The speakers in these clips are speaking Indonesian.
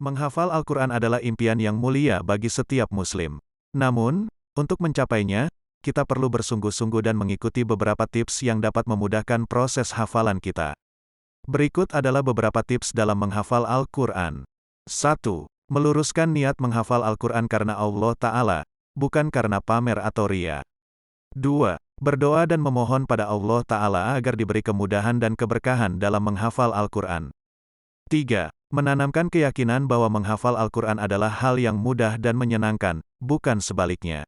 Menghafal Al-Quran adalah impian yang mulia bagi setiap muslim. Namun, untuk mencapainya, kita perlu bersungguh-sungguh dan mengikuti beberapa tips yang dapat memudahkan proses hafalan kita. Berikut adalah beberapa tips dalam menghafal Al-Quran. 1. Meluruskan niat menghafal Al-Quran karena Allah Ta'ala, bukan karena pamer atau ria. 2. Berdoa dan memohon pada Allah Ta'ala agar diberi kemudahan dan keberkahan dalam menghafal Al-Quran. 3. Menanamkan keyakinan bahwa menghafal Al-Quran adalah hal yang mudah dan menyenangkan, bukan sebaliknya.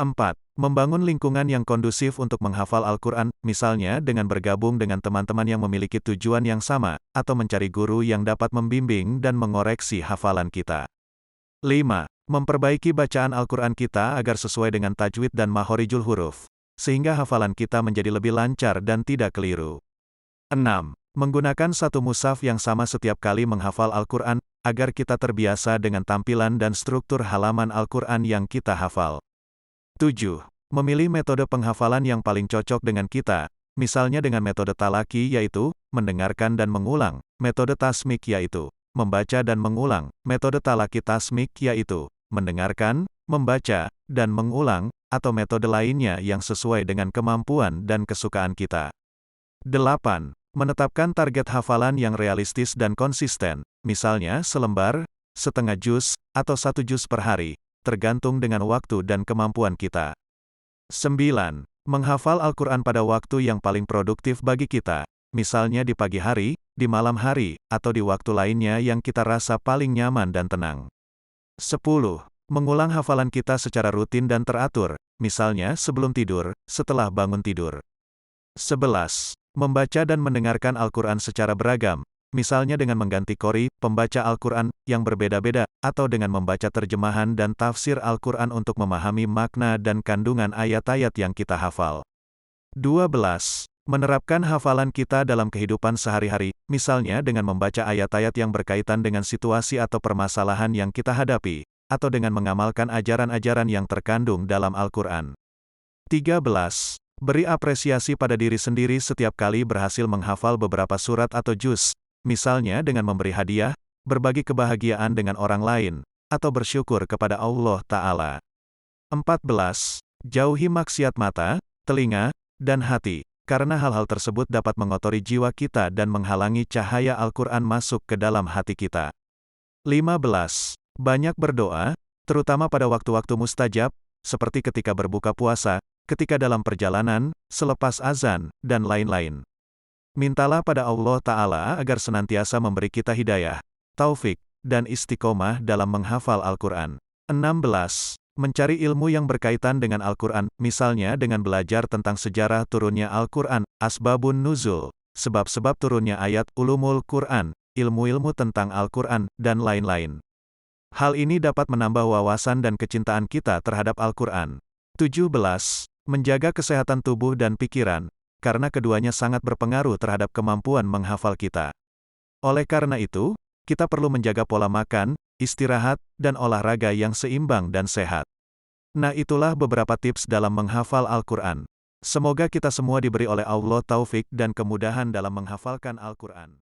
4. Membangun lingkungan yang kondusif untuk menghafal Al-Quran, misalnya dengan bergabung dengan teman-teman yang memiliki tujuan yang sama, atau mencari guru yang dapat membimbing dan mengoreksi hafalan kita. 5. Memperbaiki bacaan Al-Quran kita agar sesuai dengan tajwid dan makhorijul huruf, sehingga hafalan kita menjadi lebih lancar dan tidak keliru. 6. Menggunakan satu mushaf yang sama setiap kali menghafal Al-Quran, agar kita terbiasa dengan tampilan dan struktur halaman Al-Quran yang kita hafal. 7. Memilih metode penghafalan yang paling cocok dengan kita, misalnya dengan metode talaki yaitu, mendengarkan dan mengulang, metode tasmik yaitu, membaca dan mengulang, metode talaki tasmik yaitu, mendengarkan, membaca, dan mengulang, atau metode lainnya yang sesuai dengan kemampuan dan kesukaan kita. 8. Menetapkan target hafalan yang realistis dan konsisten, misalnya selembar, setengah juz, atau 1 juz per hari, tergantung dengan waktu dan kemampuan kita. 9. Menghafal Al-Quran pada waktu yang paling produktif bagi kita, misalnya di pagi hari, di malam hari, atau di waktu lainnya yang kita rasa paling nyaman dan tenang. 10. Mengulang hafalan kita secara rutin dan teratur, misalnya sebelum tidur, setelah bangun tidur. 11. Membaca dan mendengarkan Al-Quran secara beragam, misalnya dengan mengganti qori, pembaca Al-Quran, yang berbeda-beda, atau dengan membaca terjemahan dan tafsir Al-Quran untuk memahami makna dan kandungan ayat-ayat yang kita hafal. 12. Menerapkan hafalan kita dalam kehidupan sehari-hari, misalnya dengan membaca ayat-ayat yang berkaitan dengan situasi atau permasalahan yang kita hadapi, atau dengan mengamalkan ajaran-ajaran yang terkandung dalam Al-Quran. 13. Beri apresiasi pada diri sendiri setiap kali berhasil menghafal beberapa surat atau juz, misalnya dengan memberi hadiah, berbagi kebahagiaan dengan orang lain, atau bersyukur kepada Allah Ta'ala. 14. Jauhi maksiat mata, telinga, dan hati, karena hal-hal tersebut dapat mengotori jiwa kita dan menghalangi cahaya Al-Quran masuk ke dalam hati kita. 15. Banyak berdoa, terutama pada waktu-waktu mustajab, seperti ketika berbuka puasa, ketika dalam perjalanan, selepas azan, dan lain-lain. Mintalah pada Allah Ta'ala agar senantiasa memberi kita hidayah, taufik, dan istiqomah dalam menghafal Al-Quran. 16. Mencari ilmu yang berkaitan dengan Al-Quran, misalnya dengan belajar tentang sejarah turunnya Al-Quran, asbabun nuzul, sebab-sebab turunnya ayat ulumul Quran, ilmu-ilmu tentang Al-Quran, dan lain-lain. Hal ini dapat menambah wawasan dan kecintaan kita terhadap Al-Quran. 17. Menjaga kesehatan tubuh dan pikiran, karena keduanya sangat berpengaruh terhadap kemampuan menghafal kita. Oleh karena itu, kita perlu menjaga pola makan, istirahat, dan olahraga yang seimbang dan sehat. Nah, itulah beberapa tips dalam menghafal Al-Quran. Semoga kita semua diberi oleh Allah taufik dan kemudahan dalam menghafalkan Al-Quran.